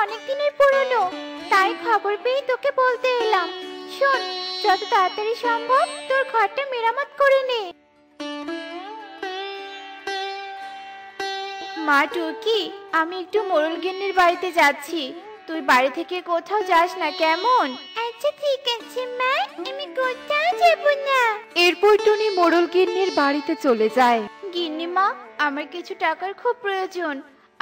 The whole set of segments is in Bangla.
অনেক দিনের পুরনো, তাই খবর পেয়ে তোকে বলতে এলাম। শোন, যত তাড়াতাড়ি সম্ভব তোর ঘরটা মেরামত করে নে। মা টুকি, আমি একটু মোড়ল গিন্নির বাড়িতে যাচ্ছি, তুই বাড়ি থেকে কোথাও যাস না, কেমন? আচ্ছা ঠিক আছে মা, আমি কোথাও যাব না। এরপর টুনি মোড়ল গিন্নির বাড়িতে চলে যায়। গিন্নিমা, আমার কিছু টাকার খুব প্রয়োজন।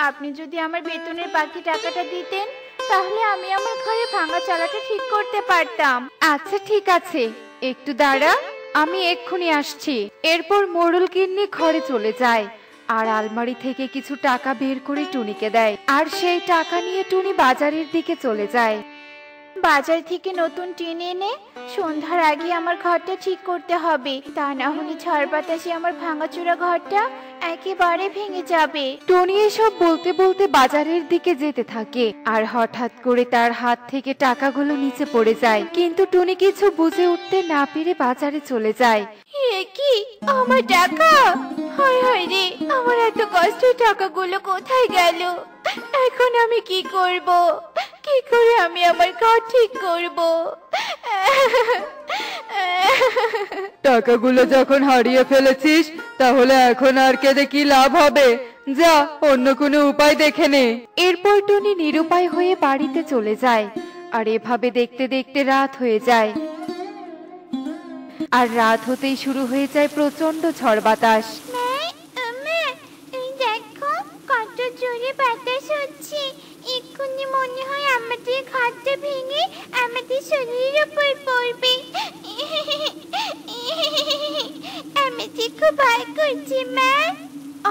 আপনি যদি আমার বেতনের বাকি টাকাটা দিতেন, তাহলে আমি আমার ঘরে ভাঙা চালাটা ঠিক করতে পারতাম। আচ্ছা ঠিক আছে, একটু দাঁড়া, আমি এক্ষুনি আসছি। এরপর মোড়ল গিন্নি ঘরে চলে যায় আর আলমারি থেকে কিছু টাকা বের করে টুনিকে দেয়, আর সেই টাকা নিয়ে টুনি বাজারের দিকে চলে যায়। বাজার থেকে নতুন টিন এনে সন্ধ্যার আগে আমার ঘরটা ঠিক করতে হবে, তা না হলে ঝড় বাতাসে আমার ভাঙাচোরা ঘরটা একেবারে ভেঙে যাবে। টনি এসব বলতে বলতে বাজারের দিকে যেতে থাকে, আর হঠাৎ করে তার হাত থেকে টাকাগুলো নিচে পড়ে যায়, কিন্তু টুনি কিছু বুঝে উঠতে না পেরে বাজারে চলে যায়। এ কি, আমার টাকা! হায় হায় রে, আমার এত কষ্টের টাকাগুলো কোথায় গেল? এখন আমি কি করব? কি করে আমি আমার ঘর ঠিক করব? টাকাগুলো যখন হারিয়ে ফেলেছিস, তাহলে এখন আর কেঁদে কি লাভ হবে? যা, অন্য কোনো উপায় দেখে নে। এরপর টনি নিরুপায় হয়ে বাড়িতে চলে যায়, আর এভাবে দেখতে দেখতে রাত হয়ে যায়। আর রাত হতেই শুরু হয়ে যায় প্রচন্ড ঝড় বাতাস। দেখো কত জোরে বাতাস হচ্ছে, এক্ষুনি মনে হয় আমাদের ঘরটা ভেঙে আমাদের শরীরের উপর পড়বে। আমি যে খুব ভয় করছি মা।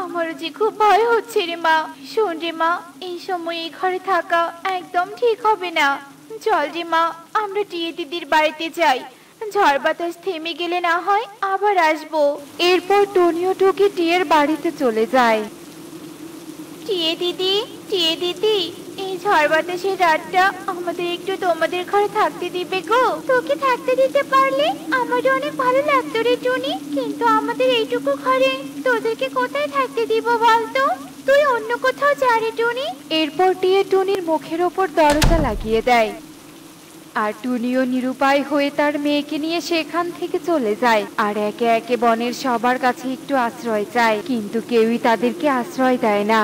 আমারও যে খুব ভয় হচ্ছে রে মা। শোন রে মা, এই সময় এই ঘরে থাকা একদম ঠিক হবে না। চল রে মা, আমরা টিয়ে দিদির বাড়িতে যাই, ঝড় বাতাস থেমে গেলে না হয় আবার আসবো। এরপর টনিও টুকি টিয়ের বাড়িতে চলে যায়। টিয়ে দিদি, টিয়ে দিদি, এই ঝড় বাতাসের রাতটা আমাদের একটু তোমাদের ঘরে থাকতে দিবে গো? তোকে থাকতে দিতে পারলে আমারও অনেক ভালো লাগতো রে টুনি, কিন্তু আমাদের এইটুকু ঘরে তোদেরকে কোথায় থাকতে দিব বলতো? তুই অন্য কোথাও যা রে টুনি। এরপর টিয়ে টুনির মুখের ওপর দরজা লাগিয়ে দেয়, আর টুনিও নিরুপায় হয়ে তার মেয়েকে নিয়ে সেখান থেকে চলে যায়, আর একে একে বনের সবার কাছে একটু আশ্রয় চায়, কিন্তু কেউই তাদেরকে আশ্রয় দেয় না।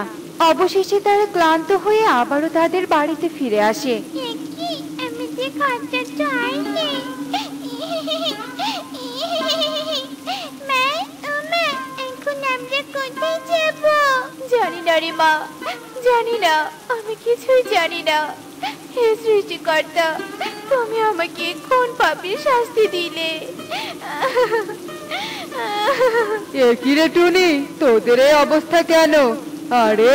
অবশেষে তারা ক্লান্ত হয়ে আবারও তাদের বাড়িতে ফিরে আসে। আমি যে ঘরটা চাই নেই। মা, ও মা, এখন আমরা কোথায় যাব? জানি না রে মা, জানি না, আমি কিছুই জানি না। হে সৃষ্টিকর্তা, তুমি আমাকে কোন পাপের শাস্তি দিলে? এ কি রে টুনি, তোদের এই অবস্থা কেন? আরে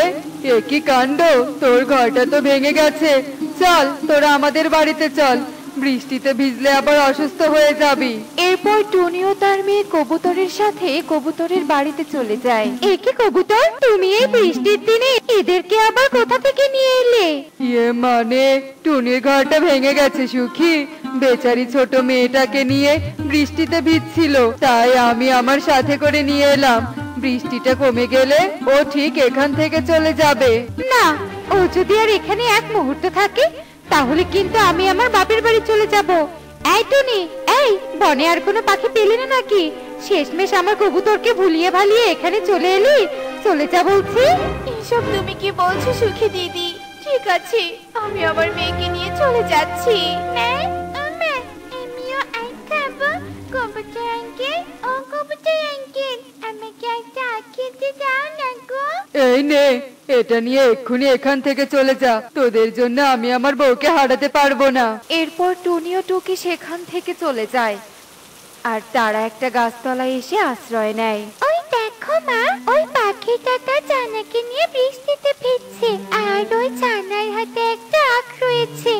এ কি কাণ্ড, তোর ঘরটা তো ভেঙে গেছে। চল, তোরা আমাদের বাড়িতে চল, বৃষ্টিতে ভিজলে আবার অসুস্থ হয়ে যাবি। এরপর টুনিও তার মেয়ে কবুতরের সাথে কবুতরের বাড়িতে চলে যায়। একে কবুতর, তুমি এই বৃষ্টির দিনে এদেরকে আবার কোথা থেকে নিয়ে এলে? ইয়ে মানে, টুনির ঘরটা ভেঙে গেছে সুখী, বেচারি ছোট মেয়েটাকে নিয়ে বৃষ্টিতে ভিজছিল, তাই আমি আমার সাথে করে নিয়ে এলাম। বৃষ্টিটা কমে গেলে ও ঠিক এখান থেকে চলে যাবে। না, ও যদি আর এখানে এক মুহূর্ত থাকে, তাহলে কিন্তু আমি আমার বাপের বাড়ি চলে যাব। এই টুনি, এই বনে আর কোনো পাখি পেলি না নাকি? শেষমেশ আমার কবুতরকে ভুলিয়ে ভালিয়ে এখানে চলে এলি। চলে যা বলছি। এসব তুমি কি বলছো সুখী দিদি? ঠিক আছে, আমি আমার মেয়েকে নিয়ে চলে যাচ্ছি। আমিও আইস খাবো। কবুতর আঙ্কেল, ও কবুতর আঙ্কেল, আমাকে একটা আখ খেতে দাও না গো। এই নে, এটা নিয়ে এক্ষুনি এখান থেকে চলে যা, তোদের জন্য আমি আমার বউকে হারাতে পারবো না। এরপর টুনিও টুকি সেখান থেকে চলে যায়, আর তারা একটা গাছতলায় এসে আশ্রয় নেয়। ওই দেখো মা, ওই পাখিটা তার ছানাকে নিয়ে বৃষ্টিতে ভিজছে, আর ওই ছানার হাতে একটা আখ রয়েছে।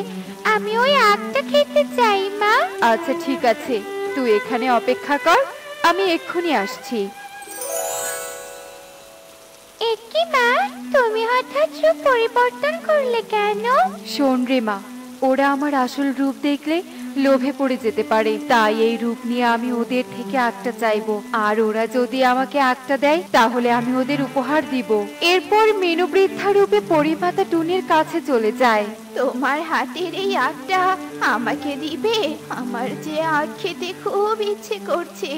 আমি ওই আখটা খেতে চাই মা। আচ্ছা ঠিক আছে, তুই এখানে অপেক্ষা কর, আমি এক্ষুনি আসছি। একি মা, তুমি হঠাৎ রূপ পরিবর্তন করলে কেন? শোন রে মা, ওরা আমার আসল রূপ দেখলে লোভে পড়ে যেতে পারে। তাই এই রূপ নিয়ে আমি ওদের থেকে আটটা চাইবো, আর ওরা যদি আমাকে আটটা দেয় তাহলে আমি ওদের উপহার দিব। এরপর মিনু বৃদ্ধা রূপে পরিমাতা টুনির কাছে চলে যায়। তোমার হাতের এই আখটা আমাকে দিবে? আমার যে আখ খেতে খুব ইচ্ছে করছে,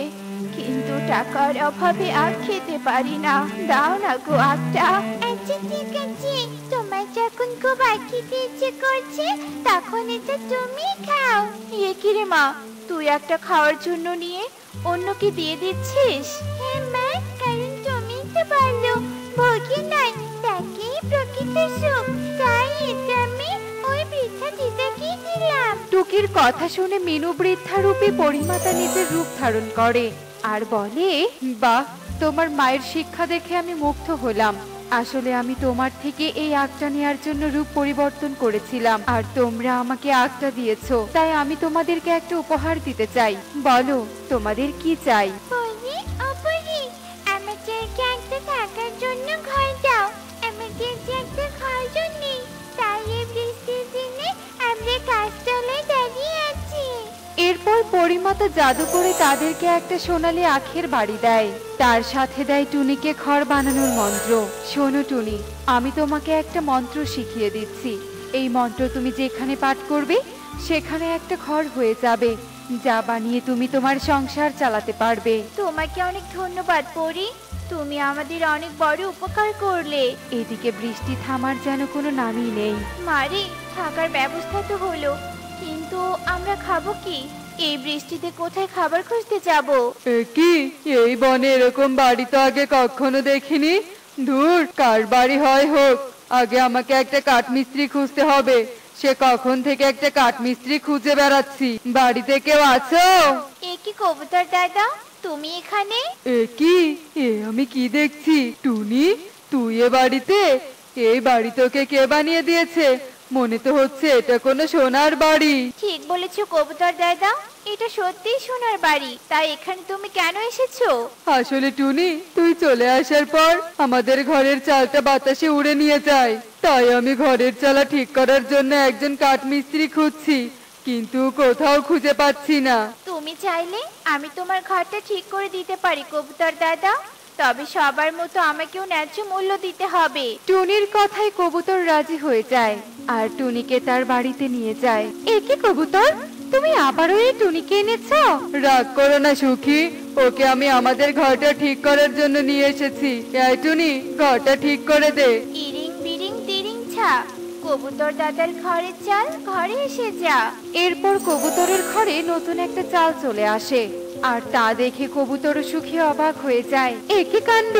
কিন্তু টাকার অভাবে আখ খেতে পারি না। দাও না গো আখটা। আচ্ছা ঠিক আছে, তোমার যখন খুব আখ খেতে ইচ্ছে করছে তখন এটা তুমি খাও। এ কি রে মা, তুই একটা খাওয়ার জন্য নিয়ে অন্যকে দিয়ে দিচ্ছিস? হ্যাঁ মা, কারণ তুমি তো বললো ভোগী নয়, তাকেই প্রকৃত সুখ, তাই এটা আমি ওই বৃদ্ধা দিদাকে দিলাম। টুকির কথা শুনে মিনু বৃদ্ধা রূপে পরিমাতা নিজের রূপ ধারণ করে আর বলে, বাহ, তোমার মায়ের শিক্ষা দেখে আমি মুগ্ধ হলাম। আসলে আমি তোমার থেকে এই আখটা নেওয়ার জন্য রূপ পরিবর্তন করেছিলাম, আর তোমরা আমাকে আখটা দিয়েছো, তাই আমি তোমাদেরকে একটা উপহার দিতে চাই। বলো তোমাদের কি চাই? আমাদেরকে একটা থাকার জন্য ঘর দাও। আমাদের যে একটা ঘর নেই, তাই এই বৃষ্টির দিনে আমরা গাছতলায় দাঁড়িয়ে আছি। এরপর পরিমাতা জাদু করে তাদেরকে একটা সোনালী আখের বাড়ি দেয়, তার সাথে দেয় টুনিকে ঘর বানানোর মন্ত্র। শোনো টুনি, আমি তোমাকে একটা মন্ত্র শিখিয়ে দিচ্ছি। এই মন্ত্র তুমি যেখানে পাঠ করবে সেখানে একটা ঘর হয়ে যাবে, যা বানিয়ে তুমি তোমার সংসার চালাতে পারবে। তোমাকে অনেক ধন্যবাদ পরি, তুমি আমাদের অনেক বড় উপকার করলে। এদিকে বৃষ্টি থামার যেন কোনো নামই নেই। মারে, থাকার ব্যবস্থা তো হলো, কিন্তু আমরা খাবো কি? এই বৃষ্টিতে কোথায় খাবার খুঁজতে যাব? কি এই বনে এরকম বাড়ি তো আগে কখনো দেখিনি। ধুর, কার বাড়ি হয় হোক, আগে আমাকে একটা কাঠমিস্ত্রি খুঁজতে হবে। সে কখন থেকে একটা কাঠমিস্ত্রি খুঁজে বেড়াচ্ছি। বাড়িতে কেউ আছো? এ কি কবুতর দাদা, তুমি এখানে? আমি কি দেখছি? টুনি, তুই এ বাড়িতে? এই বাড়ি তোকে কে বানিয়ে দিয়েছে? মনে তো হচ্ছে এটা কোনো সোনার বাড়ি। ঠিক বলেছো কবুতর দাদা, এটা সত্যিই সোনার বাড়ি। তাই এখানে তুমি কেন এসেছো? আসলে টুনি, তুই চলে আসার পর আমাদের ঘরের চালটা বাতাসে উড়ে নিয়ে যায়, তাই আমি ঘরের চালা ঠিক করার জন্য একজন কাঠমিস্ত্রি খুঁজছি, কিন্তু কোথাও খুঁজে পাচ্ছি না। তুমি চাইলে আমি তোমার ঘরটা ঠিক করে দিতে পারি কবুতর দাদা, তবে সবার মতো আমাকেও ন্যায্য মূল্য দিতে হবে। টুনির কথায় কবুতর রাজি হয়ে যায় আর টুনিকে তার বাড়িতে নিয়ে যায়। একে কবুতর, তুমি আবারও এই টুনিকে এনেছো? রাগ করো না সুখী, ওকে আমি আমাদের ঘরটা ঠিক করার জন্য নিয়ে এসেছি। এই টুনি, ঘরটা ঠিক করে দে। ইরিং বিরিং তিরিং ছা, কবুতর দাদার ঘরের চাল ঘরে এসে যা। এরপর কবুতরের ঘরে নতুন একটা চাল চলে আসে, আর তা দেখে কবুতর সুখী অবাক হয়ে যায়। একে কাণ্ড,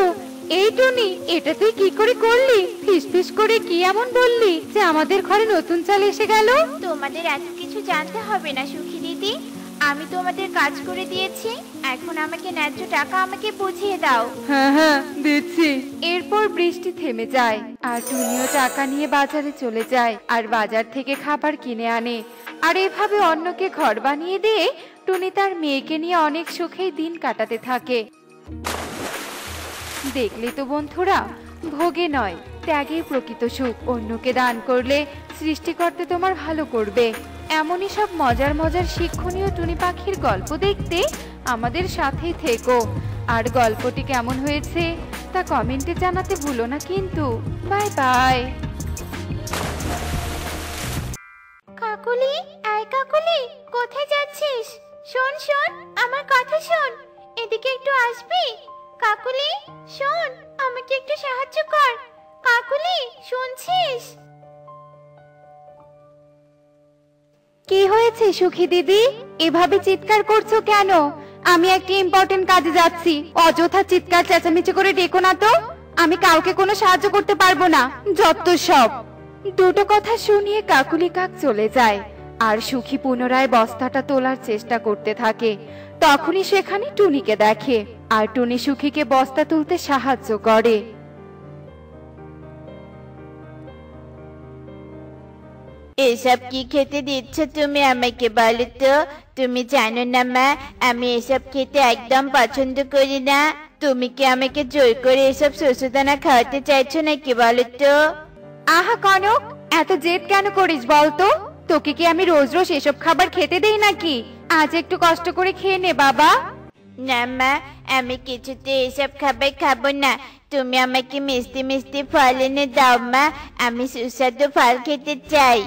এই টুনি, এটা তুই কি করে করলি? ফিসফিস করে কি এমন বললি যে আমাদের ঘরে নতুন চাল এসে গেল? তোমাদের এত কিছু জানতে হবে না সুখী দিদি, আমি তোমাদের কাজ করে দিয়েছি, এখন আমাকে ন্যায্য টাকা আমাকে বুঝিয়ে দাও। হ্যাঁ হ্যাঁ, দিচ্ছি। এরপর বৃষ্টি থেমে যায় আর টুনিও টাকা নিয়ে বাজারে চলে যায় আর বাজার থেকে খাবার কিনে আনে। আর এভাবে অন্যকে ঘর বানিয়ে দিয়ে টুনি তার মেয়েকে নিয়ে অনেক সুখেই দিন কাটাতে থাকে। দেখলে তো বন্ধুরা, ভোগে নয়, ত্যাগেই প্রকৃত সুখ। অন্যকে দান করলে সৃষ্টিকর্তা তোমার ভালো করবে। এমনই সব মজার মজার শিক্ষণীয় টুনি পাখির গল্প দেখতে আমাদের সাথেই থেকো। আর গল্পটি কেমন হয়েছে তা কমেন্টে জানাতে ভুলো না কিন্তু। Bye bye. কাকুলি, আয় কাকুলি, কোথায় যাচ্ছিস? শোন শোন, আমার কথা শোন, এদিকে একটু আসবি? কাকুলি শোন, আমাকে একটু সাহায্য কর। কাকুলি, শুনছিস? কি হয়েছে সুখী দিদি, এভাবে চিৎকার করছো কেন? আমি একটা ইম্পর্টেন্ট কাজে যাচ্ছি, অযথা চিৎকার চেঁচামেচি করে ডেকো না তো। আমি কাউকে কোনো সাহায্য করতে পারবো না, যত সব। দুটো কথা শুনিয়ে কাকুলি কাক চলে যায় আর সুখী পুনরায় বস্তাটা তোলার চেষ্টা করতে থাকে। তখনই সেখানে টুনিকে দেখে আর টুনি সুখীকে বস্তা তুলতে সাহায্য করে। এসব কি খেতে দিচ্ছ তুমি আমাকে, বলো তো? তুমি জানো না মা, আমি এসব খেতে একদম পছন্দ করি না। তুমি কি আমাকে জোর করে এসব শস্যদানা খাওয়াতে চাইছো নাকি, বলো তো? আহা কনক, এত জেদ কেন করিস বলতো? তোকে কি আমি রোজ রোজ এসব খাবার খেতে দেই নাকি? আজ একটু কষ্ট করে খেয়ে নে বাবা। না মা, আমি কিছুতে এসব খাবার খাবো না। তুমি আমাকে মিষ্টি মিষ্টি ফল এনে দাও মা, আমি সুস্বাদু ফল খেতে চাই।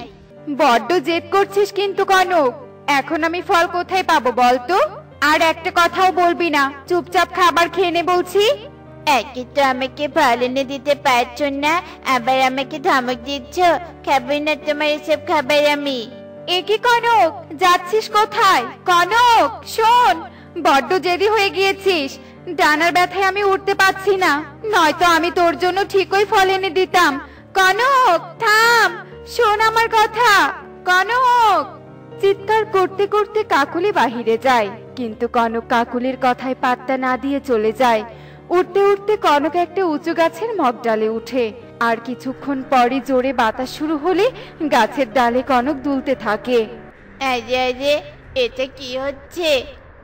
বড্ড জেদ করছিস কিন্তু কনক, এখন আমি ফল কোথায় পাবো বলতো? আর একটা কথাও বলবি না, চুপচাপ খাবার খেয়ে নে বলছি। একে তো আমাকে ফল এনে দিতে পারছো না, আবার আমাকে ধমক দিচ্ছ। খাবো না তোমার এসব খাবার আমি। এ কি কনক, যাচ্ছিস কোথায়? কনক শোন, বড্ড জেদি হয়ে গিয়েছিস। ডানার ব্যথায় আমি উঠতে পারছি না, নয়তো আমি তোর জন্য ঠিকই ফল এনে দিতাম। কনক থাম, শোন আমার কথা। কনক! চিৎকার করতে করতে কাকুলি বাহিরে যায়, কিন্তু কনক কাকুলির কথায় পাত্তা না দিয়ে চলে যায়। উঠতে উঠতে কনক একটা উঁচু গাছের মগডালে উঠে, আর কিছুক্ষণ পরই জোরে বাতাস শুরু হলে গাছের ডালে কনক দুলতে থাকে। আরে আরে, এটা কি হচ্ছে?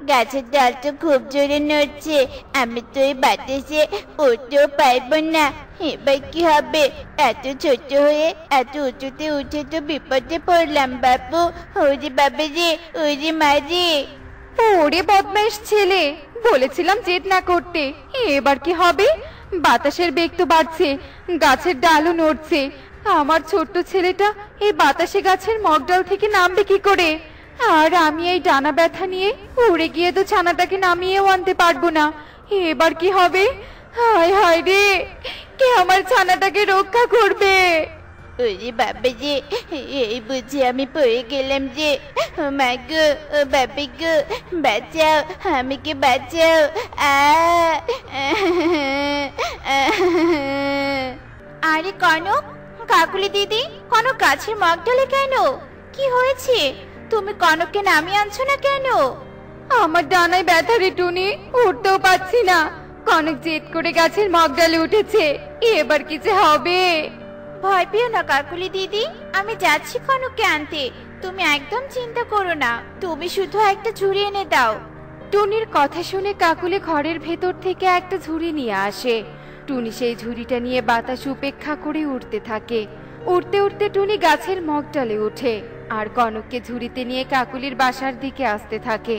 গাছের ডাল তো খুব জোরে নড়ছে, আমি তো এই বাতাসে উঠতেও পারবো না। এবার কি হবে? এত ছোট হয়ে এত উঁচুতে উঠে তো বিপদে পড়লাম বাবু। ওরে বাবা রে, ওরে মা রে। ওরে বদমাইশ ছেলে, বলেছিলাম জেদ না করতে। এবার কি হবে? বাতাসের বেগ তো বাড়ছে, গাছের ডালও নড়ছে। আমার ছোট্ট ছেলেটা এই বাতাসে গাছের মগডাল থেকে নামবে কি করে? আর আমি এই ডানা ব্যথা নিয়ে উড়ে গিয়ে তো ছানাটাকে নামিয়েও আনতে পারবো না। এবার কি হবে? হায় হায় রে, কে আমার ছানাটাকে রক্ষা করবে? ওরে বাবা রে, এই বুঝি আমি পড়ে গেলাম যে। ও মা গো, ও বাবা গো, বাঁচাও, আমাকে বাঁচাও। আরে কনক, কাকুলি দিদি, কনক গাছের মগডালে কেন? কি হয়েছে? তুমি কনককে নামিয়ে আনছো না কেন? আমার ডানায় ব্যথা রে টুনি, উঠতেও পারছি না। কনক জেদ করে গাছের মগডালে উঠেছে, এবার কি যে হবে? ভয় পেও না কাকুলি দিদি, আমি যাচ্ছি কনককে আনতে। তুমি একদম চিন্তা করো না, তুমি শুধু একটা ঝুড়ি এনে দাও। টুনির কথা শুনে কাকুলি ঘরের ভেতর থেকে একটা ঝুড়ি নিয়ে আসে। টুনি সেই ঝুড়িটা নিয়ে বাতাস উপেক্ষা করে উঠতে থাকে। উঠতে উঠতে টুনি গাছের মগডালে ওঠে, আর কনককে ঝুড়িতে নিয়ে কাকুলির বাসার দিকে আসতে থাকে।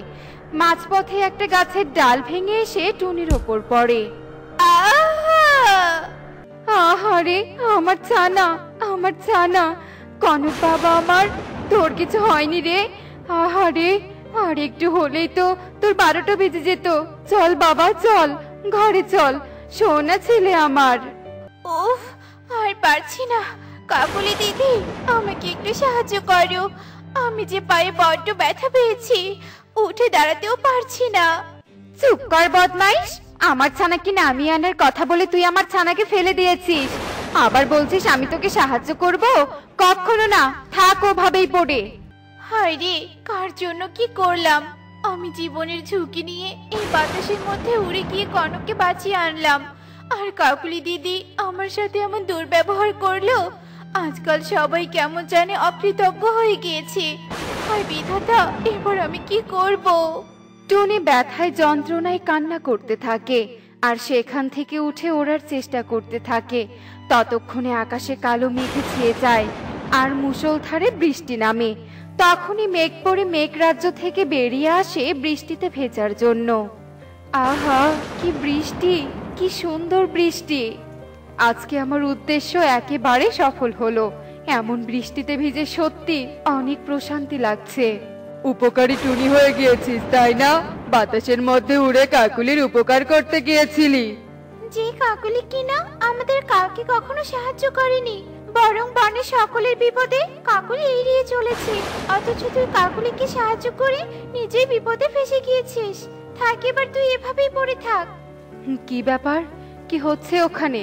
মাঝপথে একটা গাছের ডাল ভেঙে এসে টুনির ওপর পড়ে। আহারে আমার ছানা, আমার ছানা! কনক বাবা আমার, তোর কিছু হয়নি রে? আহারে, আর একটু হলেই তো তোর 12টা বেজে যেত। চল বাবা চল, ঘরে চল, সোনা ছেলে আমার। উফ, আর পারছি না। কাকুলি দিদি, আমাকে একটু সাহায্য করো। আমি যে পায়ে বড্ড ব্যথা পেয়েছি, উঠে দাঁড়াতেও পারছি না। চুপ কর বদমাইশ! আমার ছানাকে নামিয়ে আনার কথা বলে তুই আমার ছানাকে ফেলে দিয়েছিস, আবার বলছিস আমি তোকে সাহায্য করব? কখনো না, থাক ওভাবেই পড়ে। হায় রে, কার জন্য কি করলাম? আমি জীবনের ঝুঁকি নিয়ে এই বাতাসের মধ্যে উড়ে গিয়ে কনককে বাঁচিয়ে আনলাম, আর কাকুলি দিদি আমার সাথে এমন দুর্ব্যবহার করলো। আজকাল সবাই কেমন জানে অকৃতজ্ঞ হয়ে গিয়েছে। হায় বিধাতা, এবার আমি কি করব? টুনি ব্যথায় যন্ত্রণায় কান্না করতে থাকে, আর সেখান থেকে উঠে ওড়ার চেষ্টা করতে থাকে। ততক্ষণে আকাশে কালো মেঘে ছেয়ে যায়, আর মুষলধারে বৃষ্টি নামে। তখনই মেঘ পড়ে মেঘরাজ্য থেকে বেরিয়ে আসে বৃষ্টিতে ভেজার জন্য। আহা, কি বৃষ্টি, কি সুন্দর বৃষ্টি! আজকে আমার উদ্দেশ্য একেবারে সফল হলো। এমন বৃষ্টিতে ভিজে সত্যি অনেক প্রশান্তি লাগছে। উপকারী টুনি হয়ে গিয়েছিস তাই না? বাতাসের মধ্যে উড়ে কাকুলির উপকার করতে গিয়েছিলি। যে কাকুলি কিনা আমাদের কাউকে কখনো সাহায্য করেনি, বরং বনে সকলের বিপদে কাকুলি এড়িয়ে চলেছে। অথচ তুই কাকুলিকে সাহায্য করে নিজেই বিপদে ফেসে গিয়েছিস। থাক, এবার তুই এভাবেই পড়ে থাক। কি ব্যাপার, কি হচ্ছে ওখানে?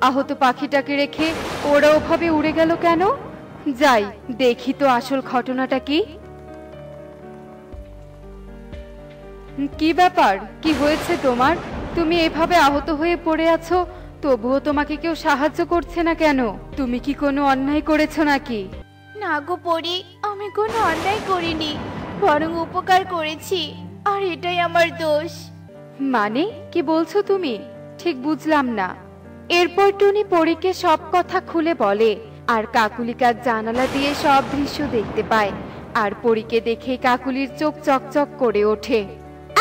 আহত পাখিটাকে রেখে ওরা ওভাবে উড়ে গেল কেন? যাই দেখি তো আসল ঘটনাটা কি। কি ব্যাপার, কি হয়েছে তোমার? তুমি এভাবে আহত হয়ে পড়ে আছো, তবুও তোমাকে কেউ সাহায্য করছে না কেন? তুমি কি কোনো অন্যায় করেছো নাকি? না গো পরি, আমি কোনো অন্যায় করিনি, বরং উপকার করেছি, আর এটাই আমার দোষ। মানে কি বলছো তুমি? ঠিক বুঝলাম না। এরপর টুনি পরীকে সব কথা খুলে বলে, আর কাকুলি কাক জানালা দিয়ে সব দৃশ্য দেখতে পায়। আর পরীকে দেখে কাকুলির চোখ চকচক করে ওঠে।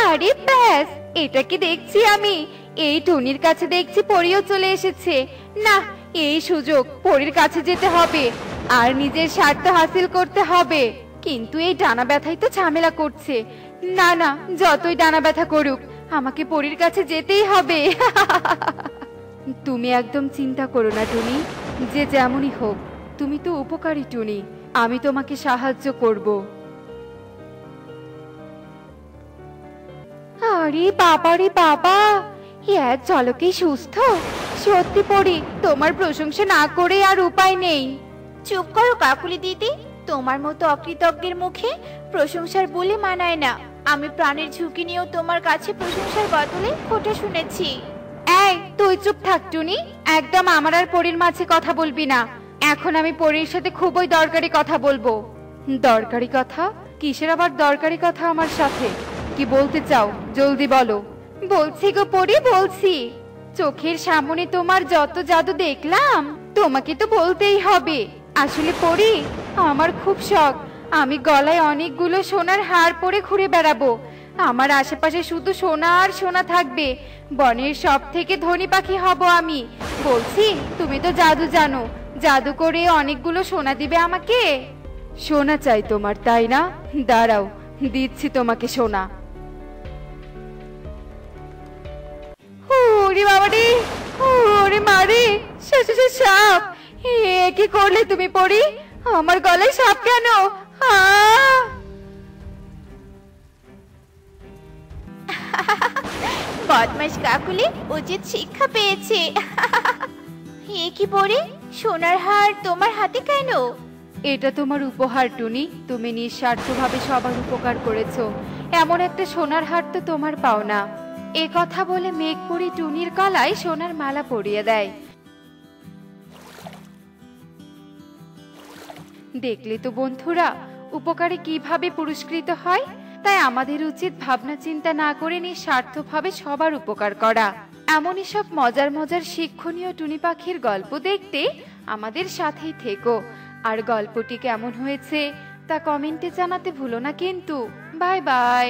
আরে ব্যাস, এটা কি দেখছি আমি? এই টুনির কাছে দেখছি পরীও চলে এসেছে। না, এই সুযোগ পরীর কাছে যেতে হবে আর নিজের স্বার্থ হাসিল করতে হবে। কিন্তু এই ডানা ব্যথাই তো ঝামেলা করছে। না না, যতই ডানা ব্যথা করুক, আমাকে পরীর কাছে যেতেই হবে। তুমি একদম চিন্তা করো না টুনি, যে যেমনই হোক তুমি তো উপকারী টুনি, আমি তোমাকে সাহায্য করব। আরে বাবা রে বাবা, এক ঝলকেই সুস্থ। সত্যি পড়ি, তোমার প্রশংসা না করে আর উপায় নেই। চুপ করো কাকুলি দিদি, তোমার মতো অকৃতজ্ঞের মুখে প্রশংসার বলে মানায় না। আমি প্রাণের ঝুঁকি নিয়েও তোমার কাছে প্রশংসার বদলে খোঁটা শুনেছি। এই তুই চুপ থাক টুনি, একদম আমার আর পরীর মাঝে কথা বলবি না। এখন আমি পরীর সাথে খুবই দরকারি কথা বলবো। দরকারি কথা? কিসের আবার দরকারি কথা আমার সাথে? কি বলতে চাও, জলদি বলো। বলছি গো পরী, বলছি। চোখের সামনে তোমার যত জাদু দেখলাম, তোমাকে তো বলতেই হবে। আসলে পরী, আমার খুব শখ আমি গলায় অনেকগুলো সোনার হার পরে ঘুরে বেড়াবো। আমার আশেপাশে শুধু সোনা আর সোনা থাকবে। বনের সব থেকে ধনী পাখি হব আমি। বলছি, তুমি তো জাদু জানো, জাদু করে অনেকগুলো সোনা দিবে আমাকে। সোনা চাই তোমার, তাই না? দাঁড়াও, দিচ্ছি তোমাকে সোনা। ওরে বাবা রে, ওরে মারে, সাপ! কি করলে তুমি পরী? আমার গলায় সাপ কেন? বদমাশ কাকুলি উচিত শিক্ষা পেয়েছে। এ কি পরে সোনার হার তোমার হাতে কেন? এটা তোমার উপহার টুনি, তুমি নিঃস্বার্থভাবে সবার উপকার করেছো। এমন একটা সোনার হার তো তোমার পাওনা। এ কথা বলে মেঘপরি টুনির গলায় সোনার মালা পরিয়ে দেয়। দেখলে তো বন্ধুরা, উপকারে কিভাবে পুরস্কৃত হয়। তাই আমাদের উচিত ভাবনা চিন্তা না করে নিঃস্বার্থভাবে সবার উপকার করা। এমনই সব মজার মজার শিক্ষণীয় টুনি পাখির গল্প দেখতে আমাদের সাথেই থেকো। আর গল্পটি কেমন হয়েছে তা কমেন্টে জানাতে ভুলো না কিন্তু। Bye bye.